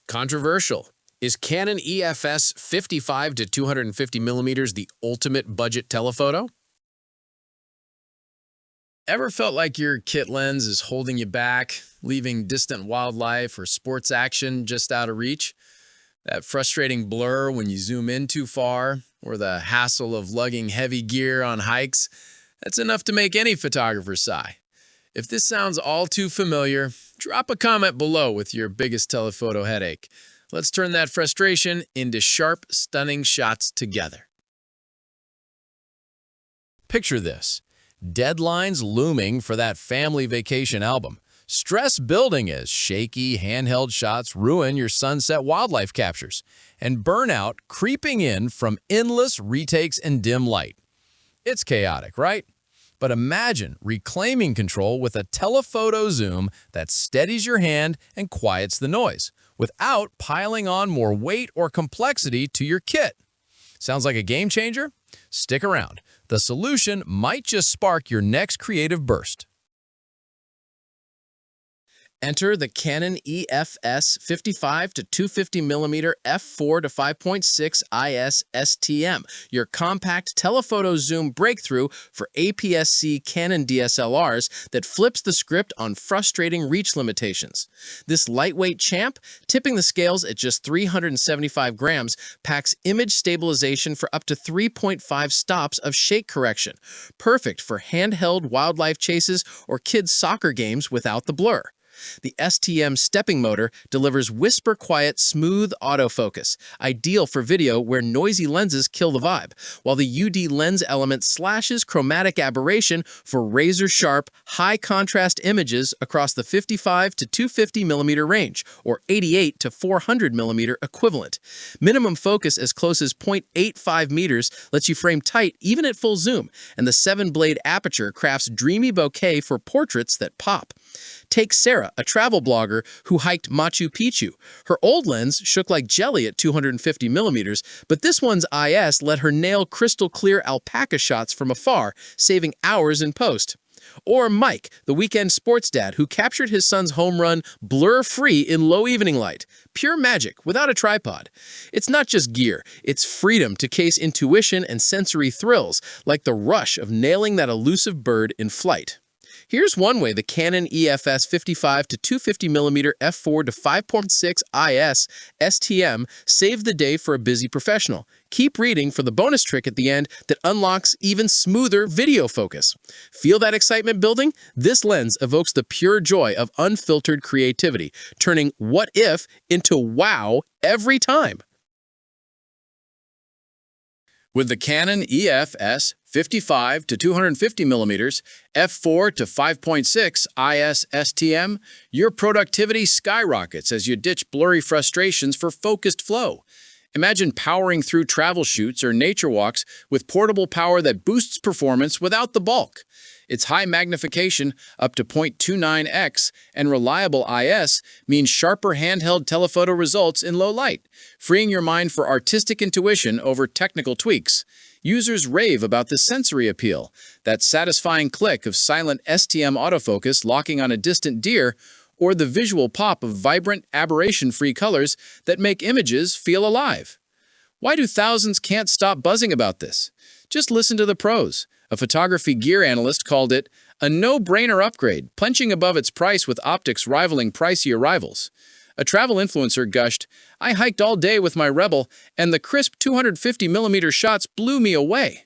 Controversial. Is Canon EF-S 55 to 250 millimeters the ultimate budget telephoto? Ever felt like your kit lens is holding you back, leaving distant wildlife or sports action just out of reach? That frustrating blur when you zoom in too far, or the hassle of lugging heavy gear on hikes? That's enough to make any photographer sigh. If this sounds all too familiar, drop a comment below with your biggest telephoto headache. Let's turn that frustration into sharp, stunning shots together. Picture this. Deadlines looming for that family vacation album. Stress building as shaky, handheld shots ruin your sunset wildlife captures. And burnout creeping in from endless retakes and dim light. It's chaotic, right? But imagine reclaiming control with a telephoto zoom that steadies your hand and quiets the noise, without piling on more weight or complexity to your kit. Sounds like a game changer? Stick around. The solution might just spark your next creative burst. Enter the Canon EF-S 55 to 250 mm f4 to 5.6 IS STM, your compact telephoto zoom breakthrough for APS-C Canon DSLRs that flips the script on frustrating reach limitations. This lightweight champ, tipping the scales at just 375 grams, packs image stabilization for up to 3.5 stops of shake correction, perfect for handheld wildlife chases or kids' soccer games without the blur. The STM stepping motor delivers whisper-quiet, smooth autofocus, ideal for video where noisy lenses kill the vibe, while the UD lens element slashes chromatic aberration for razor-sharp, high-contrast images across the 55 to 250 mm range, or 88 to 400 mm equivalent. Minimum focus as close as 0.85 meters lets you frame tight even at full zoom, and the 7-blade aperture crafts dreamy bokeh for portraits that pop. Take Sarah, a travel blogger who hiked Machu Picchu. Her old lens shook like jelly at 250 millimeters, but this one's IS let her nail crystal-clear alpaca shots from afar, saving hours in post. Or Mike, the weekend sports dad who captured his son's home run blur-free in low evening light. Pure magic, without a tripod. It's not just gear, it's freedom to case intuition and sensory thrills, like the rush of nailing that elusive bird in flight. Here's one way the Canon EF-S 55 to 250 mm f4 to 5.6 IS STM saved the day for a busy professional. Keep reading for the bonus trick at the end that unlocks even smoother video focus. Feel that excitement building? This lens evokes the pure joy of unfiltered creativity, turning what if into wow every time. With the Canon EF-S 55 to 250 mm f4 to 5.6 IS STM, your productivity skyrockets as you ditch blurry frustrations for focused flow. Imagine powering through travel shoots or nature walks with portable power that boosts performance without the bulk. Its high magnification, up to 0.29x, and reliable IS means sharper handheld telephoto results in low light, freeing your mind for artistic intuition over technical tweaks. Users rave about the sensory appeal, that satisfying click of silent STM autofocus locking on a distant deer, or the visual pop of vibrant, aberration-free colors that make images feel alive. Why do thousands can't stop buzzing about this? Just listen to the pros. A photography gear analyst called it a no-brainer upgrade, punching above its price with optics rivaling pricier rivals. A travel influencer gushed, "I hiked all day with my Rebel, and the crisp 250 mm shots blew me away.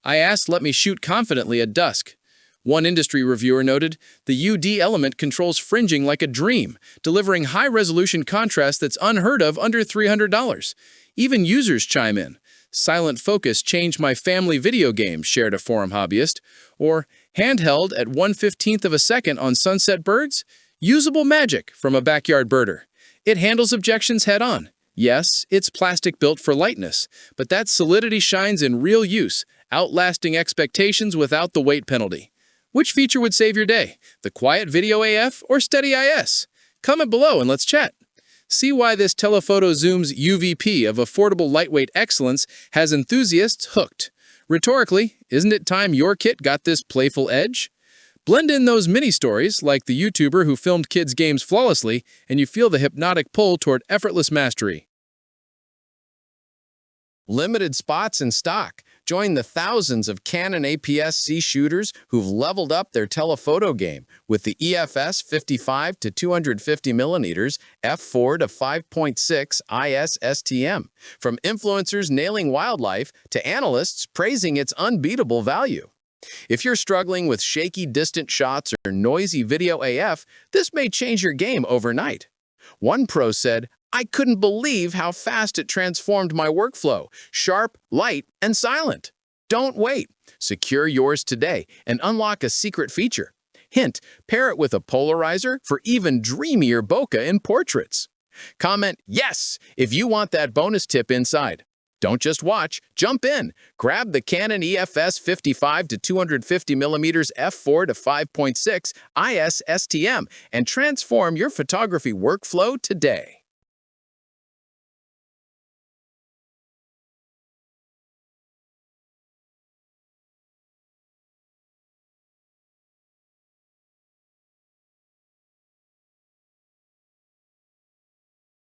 IS let me shoot confidently at dusk." One industry reviewer noted, "The UD element controls fringing like a dream, delivering high-resolution contrast that's unheard of under $300. Even users chime in. "Silent focus changed my family video game," shared a forum hobbyist. Or, "Handheld at 1/15 of a second on sunset birds? Usable magic from a backyard birder." It handles objections head-on. Yes, it's plastic built for lightness, but that solidity shines in real use, outlasting expectations without the weight penalty. Which feature would save your day? The quiet video AF or steady IS? Comment below and let's chat. See why this telephoto zoom's UVP of affordable lightweight excellence has enthusiasts hooked. Rhetorically, isn't it time your kit got this playful edge? Blend in those mini-stories, like the YouTuber who filmed kids' games flawlessly, and you feel the hypnotic pull toward effortless mastery. Limited spots in stock. Join the thousands of Canon APS-C shooters who've leveled up their telephoto game with the EF-S 55 to 250 millimeters f4 to 5.6 IS STM. From influencers nailing wildlife to analysts praising its unbeatable value. If you're struggling with shaky distant shots or noisy video AF, this may change your game overnight. One pro said, "I couldn't believe how fast it transformed my workflow, sharp, light, and silent." Don't wait. Secure yours today and unlock a secret feature. Hint, pair it with a polarizer for even dreamier bokeh in portraits. Comment "Yes" if you want that bonus tip inside. Don't just watch, jump in. Grab the Canon EF-S 55 to 250 millimeters f4 to 5.6 IS STM and transform your photography workflow today.